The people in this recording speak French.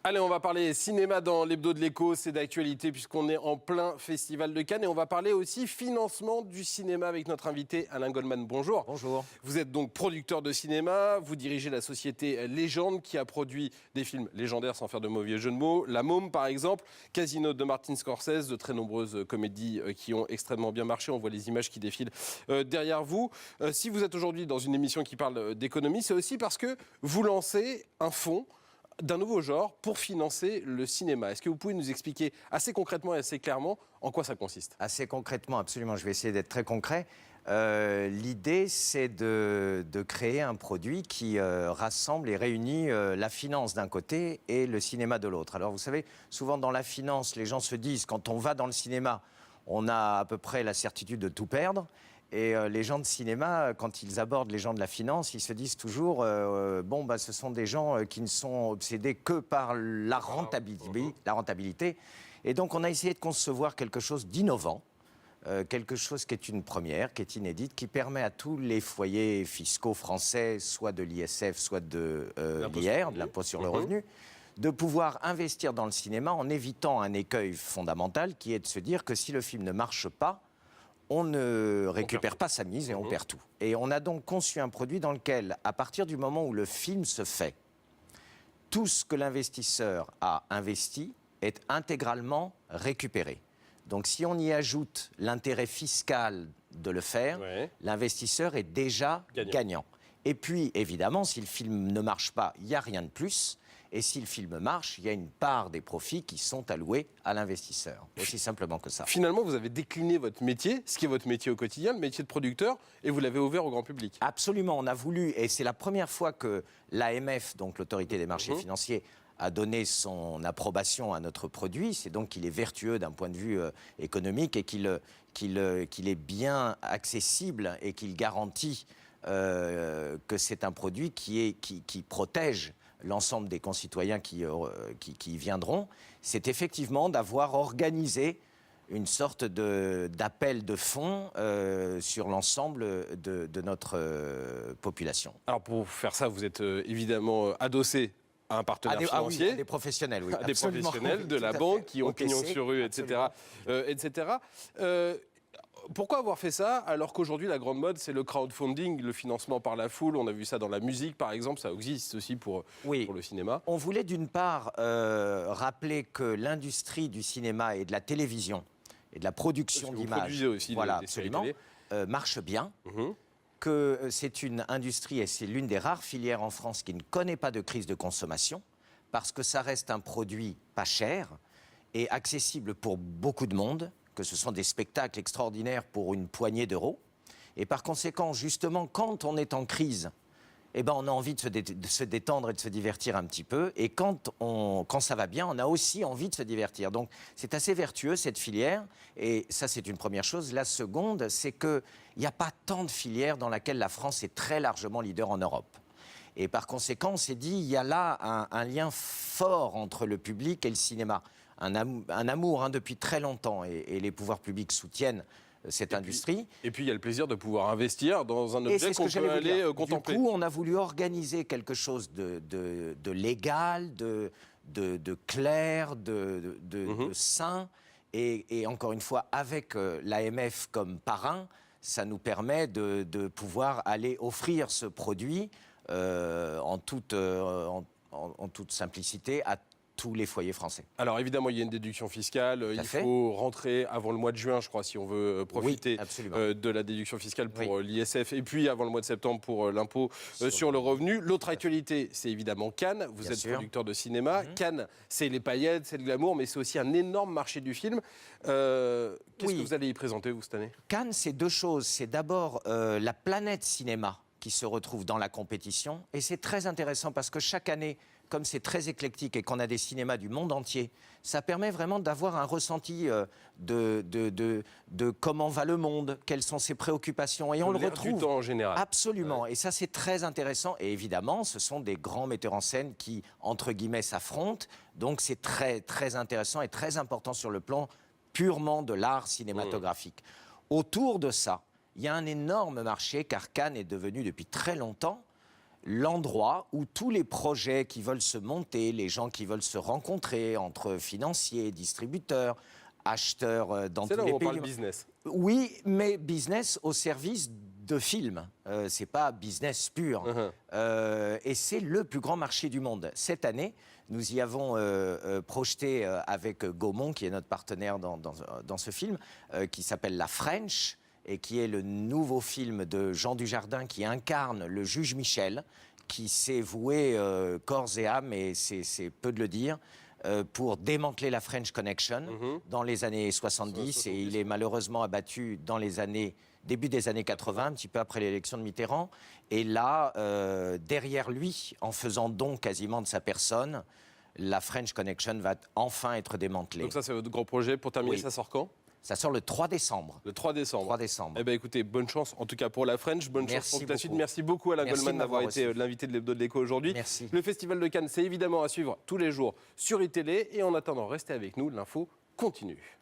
Allez, on va parler cinéma dans l'hebdo de l'écho, c'est d'actualité puisqu'on est en plein festival de Cannes et on va parler aussi financement du cinéma avec notre invité Alain Goldman. Bonjour. Bonjour. Vous êtes donc producteur de cinéma, vous dirigez la société Légende qui a produit des films légendaires sans faire de mauvais jeu de mots. La Môme par exemple, Casino de Martin Scorsese, de très nombreuses comédies qui ont extrêmement bien marché. On voit les images qui défilent derrière vous. Si vous êtes aujourd'hui dans une émission qui parle d'économie, c'est aussi parce que vous lancez un fonds d'un nouveau genre pour financer le cinéma. Est-ce que vous pouvez nous expliquer assez concrètement et assez clairement en quoi ça consiste? Assez concrètement, absolument. Je vais essayer d'être très concret. L'idée, c'est de créer un produit qui rassemble et réunit la finance d'un côté et le cinéma de l'autre. Alors, vous savez, souvent dans la finance, les gens se disent, quand on va dans le cinéma, on a à peu près la certitude de tout perdre. Et les gens de cinéma, quand ils abordent les gens de la finance, ils se disent toujours ce sont des gens qui ne sont obsédés que par la rentabilité. Et donc, on a essayé de concevoir quelque chose d'innovant, quelque chose qui est une première, qui est inédite, qui permet à tous les foyers fiscaux français, soit de l'ISF, soit de l'IR, de l'impôt sur le revenu, de pouvoir investir dans le cinéma en évitant un écueil fondamental qui est de se dire que si le film ne marche pas, on ne récupère pas sa mise et on perd tout. Et on a donc conçu un produit dans lequel, à partir du moment où le film se fait, tout ce que l'investisseur a investi est intégralement récupéré. Donc si on y ajoute l'intérêt fiscal de le faire, l'investisseur est déjà gagnant. Et puis, évidemment, si le film ne marche pas, il n'y a rien de plus. Et si le film marche, il y a une part des profits qui sont alloués à l'investisseur. Aussi simplement que ça. Finalement, vous avez décliné votre métier, ce qui est votre métier au quotidien, le métier de producteur, et vous l'avez ouvert au grand public. Absolument, on a voulu, et c'est la première fois que l'AMF, donc l'autorité des marchés financiers, a donné son approbation à notre produit. C'est donc qu'il est vertueux d'un point de vue économique et qu'il est bien accessible et qu'il garantit que c'est un produit qui protège l'ensemble des concitoyens qui viendront. C'est effectivement d'avoir organisé une sorte d'appel de fonds sur l'ensemble de notre population. Alors pour faire ça, vous êtes évidemment adossé à un partenaire financier. Oui, à des professionnels, oui. À des professionnels de la banque qui ont pignon sur rue, etc. Pourquoi avoir fait ça alors qu'aujourd'hui la grande mode c'est le crowdfunding, le financement par la foule? On a vu ça dans la musique par exemple, ça existe aussi pour le cinéma. On voulait d'une part rappeler que l'industrie du cinéma et de la télévision et de la production d'images marche bien, que c'est une industrie et c'est l'une des rares filières en France qui ne connaît pas de crise de consommation parce que ça reste un produit pas cher et accessible pour beaucoup de monde, que ce sont des spectacles extraordinaires pour une poignée d'euros. Et par conséquent, justement, quand on est en crise, on a envie de se détendre et de se divertir un petit peu. Et quand ça va bien, on a aussi envie de se divertir. Donc, c'est assez vertueux, cette filière. Et ça, c'est une première chose. La seconde, c'est qu'il n'y a pas tant de filières dans laquelle la France est très largement leader en Europe. Et par conséquent, on s'est dit, il y a là un lien fort entre le public et le cinéma. Un amour depuis très longtemps et les pouvoirs publics soutiennent cette industrie. Et puis il y a le plaisir de pouvoir investir dans un objet qu'on peut aller contempler. Du coup, on a voulu organiser quelque chose de légal, de clair, de sain. Et encore une fois, avec l'AMF comme parrain, ça nous permet de pouvoir aller offrir ce produit en toute simplicité à tous les foyers français. Alors évidemment, il y a une déduction fiscale. Il faut rentrer avant le mois de juin, je crois, si on veut profiter de la déduction fiscale pour l'ISF. Et puis avant le mois de septembre pour l'impôt sur le revenu. L'autre actualité, c'est évidemment Cannes. Vous êtes producteur de cinéma. Cannes, c'est les paillettes, c'est le glamour, mais c'est aussi un énorme marché du film. Qu'est-ce que vous allez y présenter, vous, cette année? Cannes, c'est deux choses. C'est d'abord la planète cinéma qui se retrouve dans la compétition. Et c'est très intéressant parce que chaque année, comme c'est très éclectique et qu'on a des cinémas du monde entier, ça permet vraiment d'avoir un ressenti de comment va le monde, quelles sont ses préoccupations. Et on le retrouve du temps en général. Absolument. Et ça, c'est très intéressant. Et évidemment, ce sont des grands metteurs en scène qui, entre guillemets, s'affrontent. Donc, c'est très, très intéressant et très important sur le plan purement de l'art cinématographique. Autour de ça, il y a un énorme marché, car Cannes est devenu depuis très longtemps l'endroit où tous les projets qui veulent se monter, les gens qui veulent se rencontrer entre financiers, distributeurs, acheteurs dans C'est tous là où les on pays. parle business. Oui, mais business au service de films. C'est pas business pur. Et c'est le plus grand marché du monde. Cette année, nous y avons projeté avec Gaumont, qui est notre partenaire dans ce film, qui s'appelle La French, et qui est le nouveau film de Jean Dujardin qui incarne le juge Michel, qui s'est voué corps et âme, et c'est peu de le dire, pour démanteler la French Connection dans les années 70, et il est malheureusement abattu dans les années, début des années 80, un petit peu après l'élection de Mitterrand. Et là, derrière lui, en faisant don quasiment de sa personne, la French Connection va enfin être démantelée. Donc ça, c'est votre grand projet. Pour terminer, Oui. ça sort quand ? Ça sort le 3 décembre. Le 3 décembre. 3 décembre. Eh bien, écoutez, bonne chance, en tout cas pour la French. Bonne chance pour la suite. Merci beaucoup, Alain Merci Goldman, de d'avoir m'avoir été reçu. l'invité de l'Hebdo de l'Écho aujourd'hui. Merci. Le Festival de Cannes, c'est évidemment à suivre tous les jours sur iTélé. Et en attendant, restez avec nous, l'info continue.